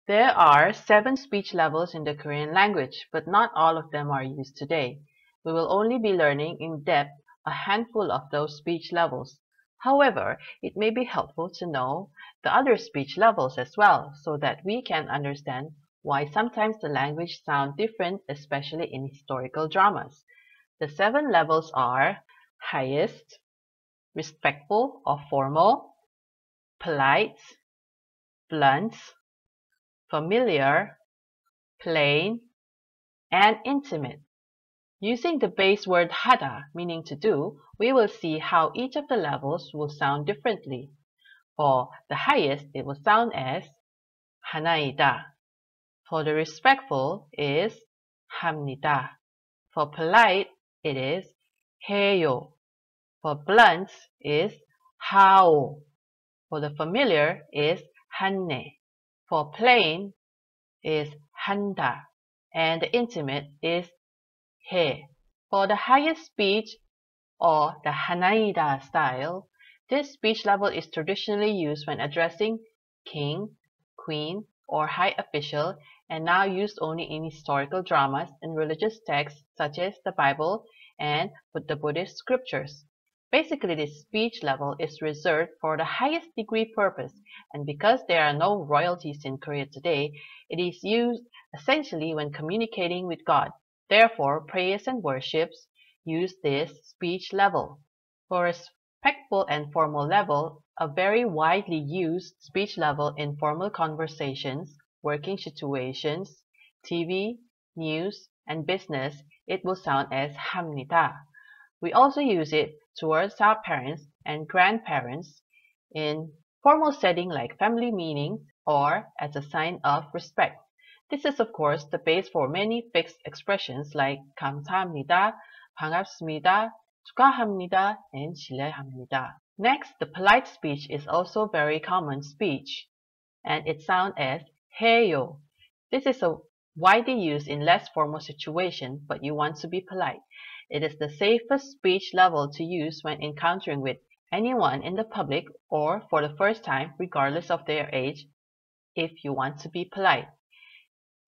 There are 7 speech levels in the Korean language, but not all of them are used today. We will only be learning in depth a handful of those speech levels. However, it may be helpful to know the other speech levels as well, so that we can understand why sometimes the language sounds different, especially in historical dramas. The 7 levels are highest, respectful or formal, polite, blunt, familiar, plain, and intimate. Using the base word hada, meaning to do, we will see how each of the levels will sound differently. For the highest, it will sound as 하나이다. For the respectful is 합니다. For polite, it is 해요. For blunt is 하오. For the familiar is 한내. For plain is 한다. And the intimate is 해. For the highest speech, or the 하나이다 style, this speech level is traditionally used when addressing king, queen, or high official, and now used only in historical dramas and religious texts such as the Bible and the Buddhist scriptures. Basically, this speech level is reserved for the highest degree purpose, and because there are no royalties in Korea today, it is used essentially when communicating with God. Therefore, prayers and worships use this speech level. For respectful and formal level, a very widely used speech level in formal conversations, working situations, TV, news, and business, it will sound as 합니다. We also use it towards our parents and grandparents in formal setting like family meetings or as a sign of respect. This is of course the base for many fixed expressions like 감사합니다, 반갑습니다, 축하합니다, and 실례합니다. Next, the polite speech is also very common speech, and it sounds as 해요. This is a widely used in less formal situations, but you want to be polite. It is the safest speech level to use when encountering with anyone in the public or for the first time, regardless of their age, if you want to be polite.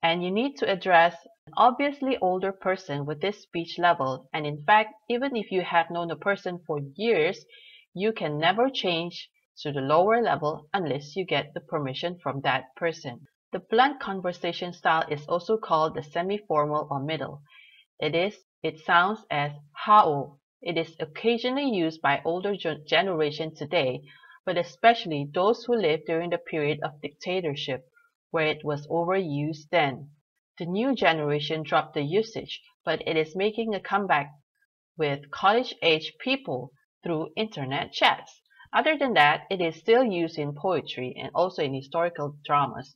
And you need to address an obviously older person with this speech level, and in fact, even if you have known a person for years, you can never change to the lower level unless you get the permission from that person. The blunt conversation style is also called the semi-formal or middle. It sounds as 하오. It is occasionally used by older generation today, but especially those who lived during the period of dictatorship, where it was overused then. The new generation dropped the usage, but it is making a comeback with college-age people through internet chats. Other than that, it is still used in poetry and also in historical dramas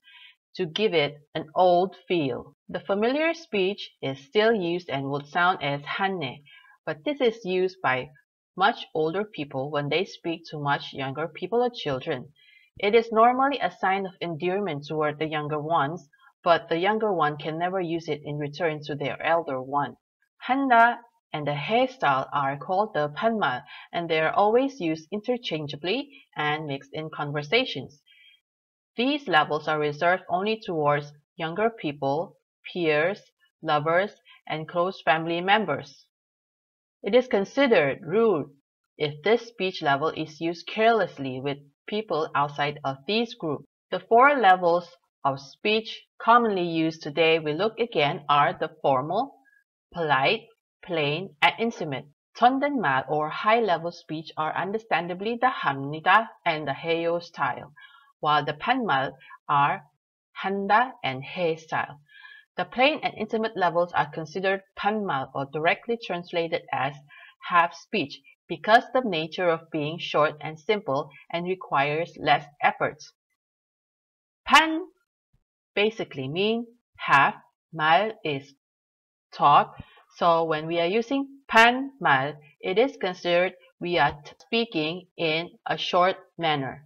to give it an old feel. The familiar speech is still used and would sound as 한내, but this is used by much older people when they speak to much younger people or children. It is normally a sign of endearment toward the younger ones, but the younger one can never use it in return to their elder one. 한다 and the 해 style are called the 반말, and they are always used interchangeably and mixed in conversations. These levels are reserved only towards younger people, peers, lovers, and close family members. It is considered rude if this speech level is used carelessly with people outside of these groups. The 4 levels of speech commonly used today we look again are the formal, polite, plain, and intimate. 존댓말 or high-level speech are understandably the 합니다 and the 해요 style, while the 반말 are 한다 and 해 style. The plain and intimate levels are considered 반말 or directly translated as half speech because the nature of being short and simple and requires less effort. 반 basically mean half, 말 is talk, so when we are using 반말, it is considered we are speaking in a short manner,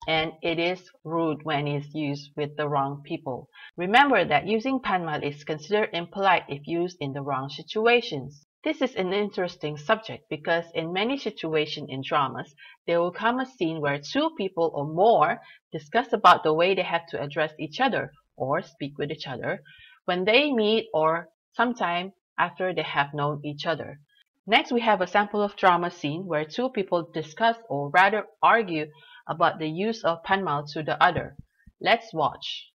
and it is rude when it's used with the wrong people. Remember that using 반말 is considered impolite if used in the wrong situations. This is an interesting subject because in many situations in dramas, there will come a scene where 2 people or more discuss about the way they have to address each other, or speak with each other when they meet or sometime after they have known each other. Next, we have a sample of drama scene where two people discuss or rather argue about the use of panmal to the other. Let's watch.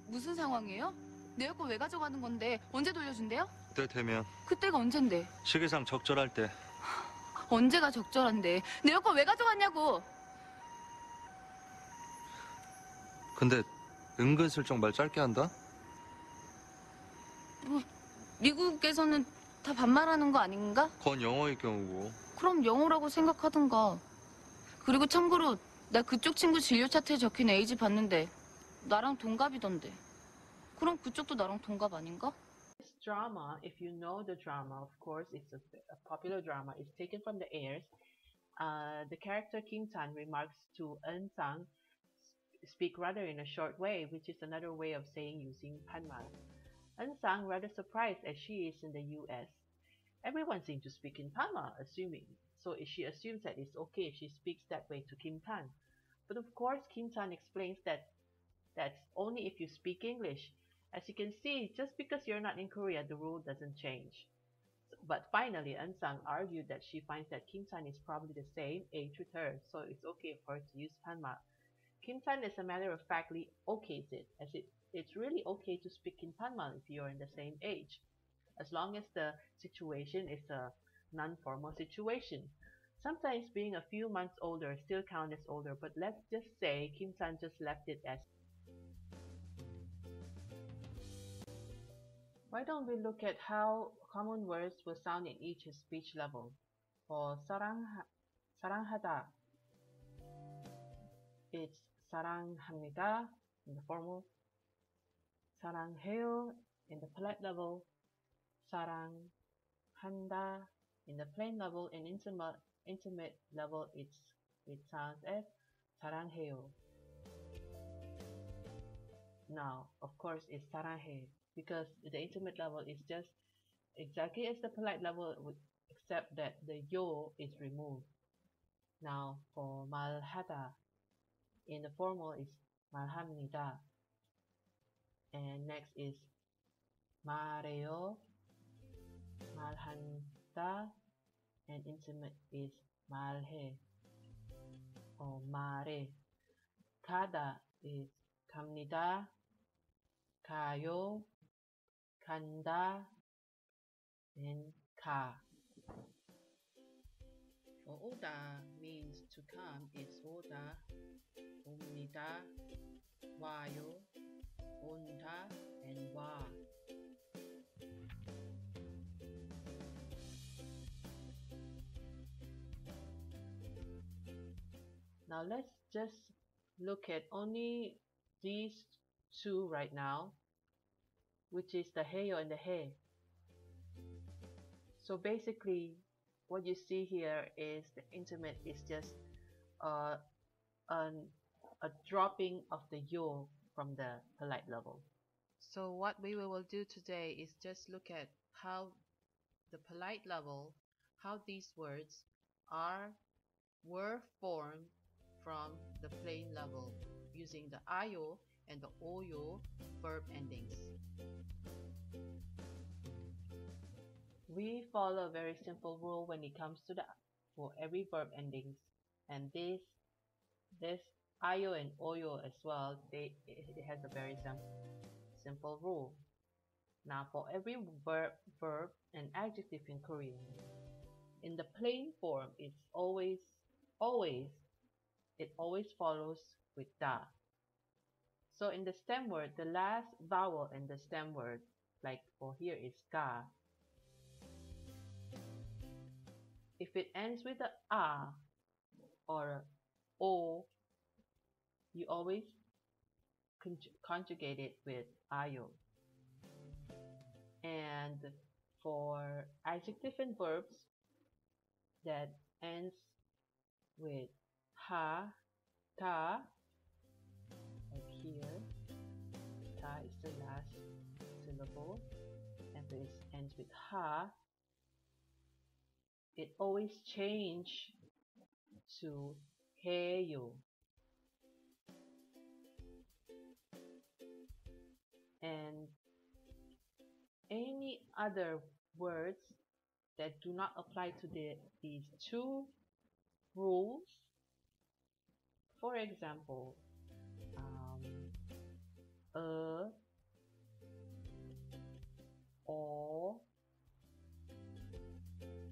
무슨 상황이에요? 내 거 왜 가져가는 건데 언제 돌려준대요? 그때 되면 그때가 언젠데? 시기상 적절할 때. 언제가 적절한데? 내 거 왜 가져갔냐고! 근데 은근슬쩍 말 짧게 한다? 미국에서는 다 반말하는 거 아닌가? 그건 영어의 경우고. 그럼 영어라고 생각하던가. 그리고 참고로 나 그쪽 친구 진료 차트에 적힌 에이지 봤는데 나랑 동갑이던데. 그럼 그쪽도 나랑 동갑 아닌가? This drama, if you know the drama, of course, it's a popular drama. It's taken from the airs. The character Kim Tan remarks to Eun Sang, speak rather in a short way, which is another way of saying using panmal. Eun Sang, rather surprised as she is in the US. Everyone seems to speak in panmal, assuming. So she assumes that it's okay if she speaks that way to Kim Tan. But of course, Kim Tan explains that that's only if you speak English. As you can see, just because you're not in Korea, the rule doesn't change. But finally, Eun Sang argued that she finds that Kim Tan is probably the same age with her, so it's okay for her to use panmal. Kim Tan is a matter of factly okays it, as it's really okay to speak in panmal if you're in the same age, as long as the situation is a non-formal situation. Sometimes being a few months older still counts as older, but let's just say Kim Tan just left it as. Why don't we look at how common words will sound in each speech level? For 사랑하다, it's 사랑합니다 in the formal, 사랑해요 in the polite level, 사랑한다 in the plain level, and intimate level it sounds as 사랑해요. Now, of course, it's 사랑해 because the intimate level is just exactly as the polite level, except that the yo is removed. Now, for 말하다, in the formal is 말합니다. And next is 말해요, 말한다, and intimate is 말해 or 말해. 가다 is 갑니다, 가요, 간다, and 가. For 오다 means to come is 오다, 옵니다, 와요, 온다, and 와. Now let's just look at only these two right now, which is the heyo and the he. So basically, what you see here is the intimate is just a dropping of the yo from the polite level. So what we will do today is just look at how the polite level, how these words were formed from the plain level using the ayo and the oyo verb endings. We follow a very simple rule when it comes to for every verb endings, and this ayo and oyo as well, it has a very simple rule. Now for every verb and adjective in Korean, in the plain form, it's always follows with da. So in the stem word, the last vowel in the stem word, like for here is ga. If it ends with a or o, you always conjugate it with ayo. And for adjective and verbs that ends with ha, ta, like here, ta is the last syllable, and this ends with ha, it always change to heyo. And any other words that do not apply to these two rules, for example, or,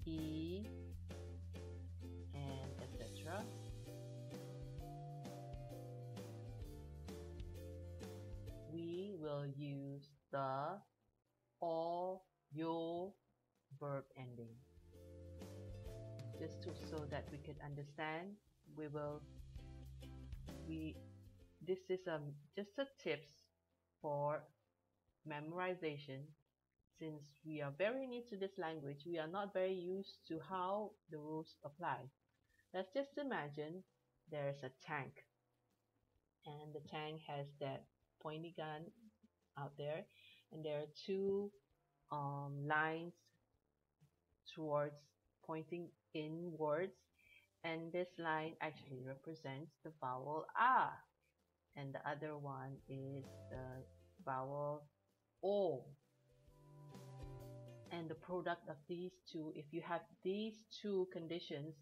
e, and etc. We will use the or, yo verb ending. Just so that we can understand, this is just a tips for memorization. Since we are very new to this language, we are not very used to how the rules apply. Let's just imagine there's a tank, and the tank has that pointy gun out there, and there are two lines towards pointing inwards, and this line actually represents the vowel A, and the other one is the vowel O. And the product of these two, if you have these two conditions,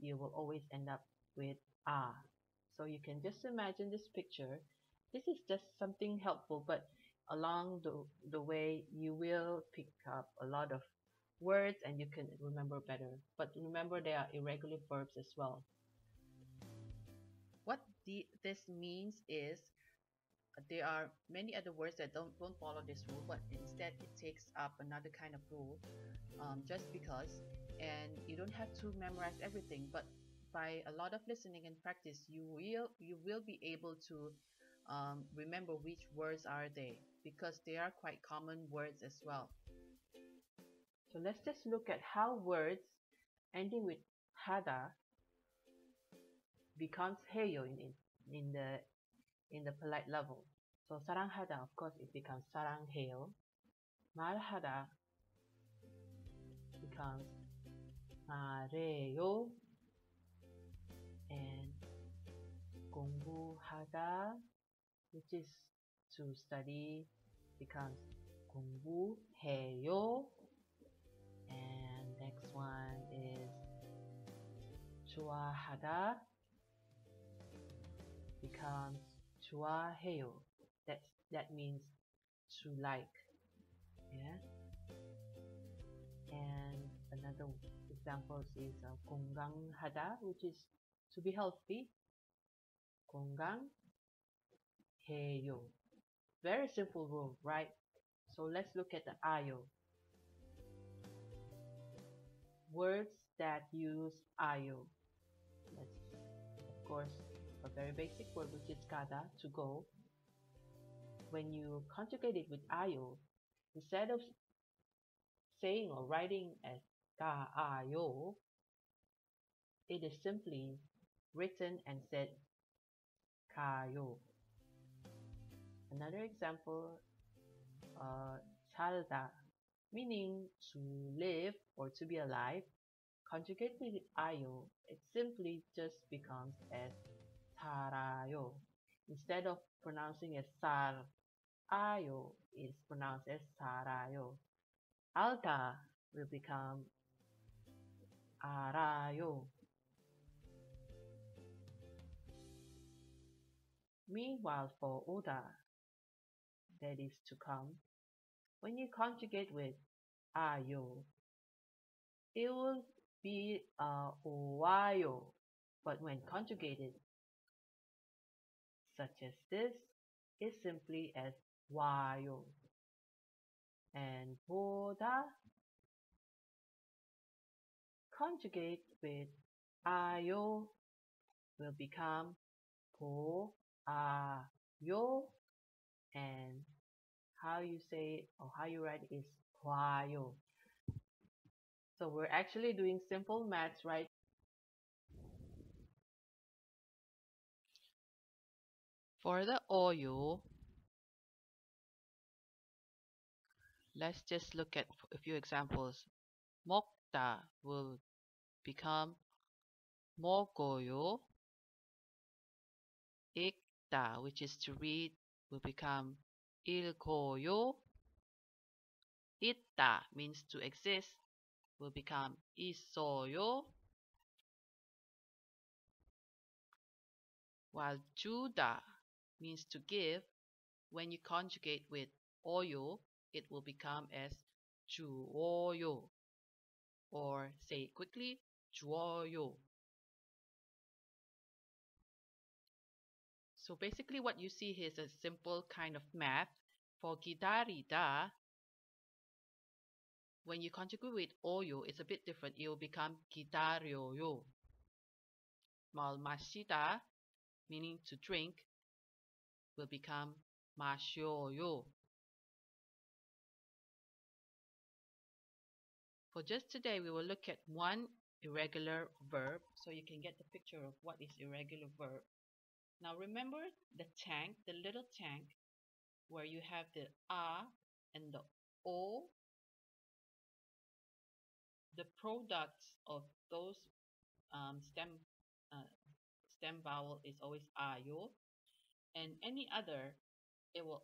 you will always end up with A. So you can just imagine this picture. This is just something helpful, but along the way you will pick up a lot of words and you can remember better. But remember, there are irregular verbs as well. What this means is there are many other words that don't follow this rule, but instead it takes up another kind of rule, just because, and you don't have to memorize everything, but by a lot of listening and practice you will be able to remember which words are they, because they are quite common words as well. So let's just look at how words ending with hada becomes heyo in the polite level. So 사랑하다, of course, it becomes 사랑해요. 말하다 becomes 말해요. And 공부하다, which is to study, becomes 공부해요. And next one is 좋아하다, becomes 좋아해요. That means to like. Yeah. And another example is 건강하다, which is to be healthy. 건강해요. Very simple rule, right? So let's look at the ayo. Words that use ayo. That's, of course, a very basic word, which is kada, to go. When you conjugate it with ayo, instead of saying or writing as ka ayo, it is simply written and said kayo. Another example, 살다, meaning to live or to be alive. Conjugate with ayo, it simply just becomes as 살아요. Instead of pronouncing as sal, ayo is pronounced as 살아요. 알다 will become 알아요. Meanwhile, for 오다, that is to come, when you conjugate with ayo, it will be 오와요. But when conjugated, such as this, is simply as 와요. And 보다, conjugate with ayo, will become 보아요. And how you say it or how you write it is 봐요. So we're actually doing simple maths, right? For the oyo, let's just look at a few examples. 먹다 will become 먹어요. 읽다, which is to read, will become 읽어요. 있다 means to exist will become 있어요. While 주다 means to give, when you conjugate with 어요, it will become as 주어요. Or say it quickly, 주어요. So basically what you see here is a simple kind of math. For 기다리다, when you conjugate with 어요, it's a bit different. It will become 기다려요. While 마시다, meaning to drink, will become 마셔요. For just today, we will look at one irregular verb so you can get the picture of what is irregular verb. Now remember the tank, the little tank, where you have the a and the o. The products of those stem vowel is always ayo, and any other it will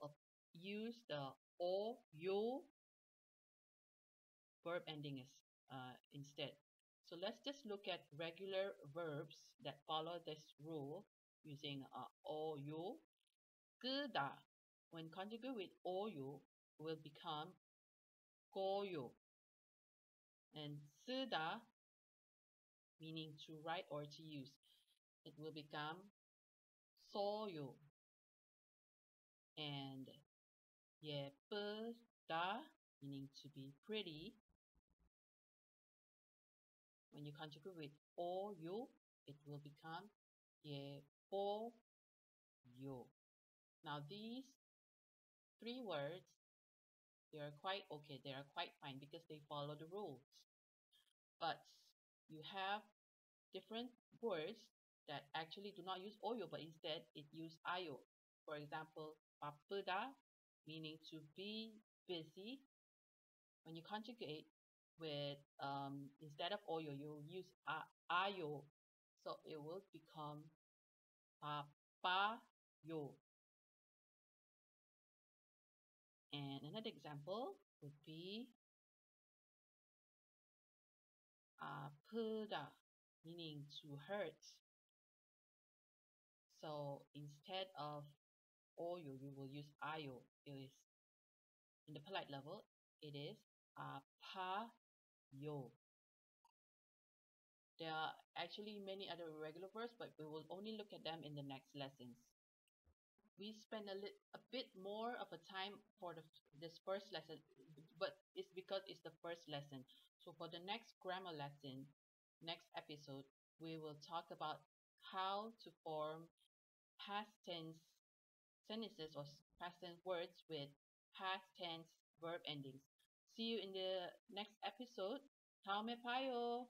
use the o yo verb ending instead. So let's just look at regular verbs that follow this rule using o yo. 끄다, when conjugated with o yo, will become 고요. And 쓰다, meaning to write or to use, it will become 써요. And 예쁘다, meaning to be pretty, when you conjugate with 어요, it will become 예뻐요. Now these three words, they are quite okay, they are quite fine because they follow the rules. But you have different words that actually do not use 어요, but instead it use 아요. For example, 바쁘다, meaning to be busy. When you conjugate with instead of 어요, you use 아요, so it will become 바빠요. And another example would be 아프다, meaning to hurt. So instead of 어요, you will use 아요. It is in the polite level. It is 아파요. There are actually many other irregular verbs, but we will only look at them in the next lessons. We spend a bit more of a time for this first lesson, but it's because it's the first lesson. So for the next grammar lesson, next episode, we will talk about how to form past tense sentences or past tense words with past tense verb endings. See you in the next episode. 다음에 봐요.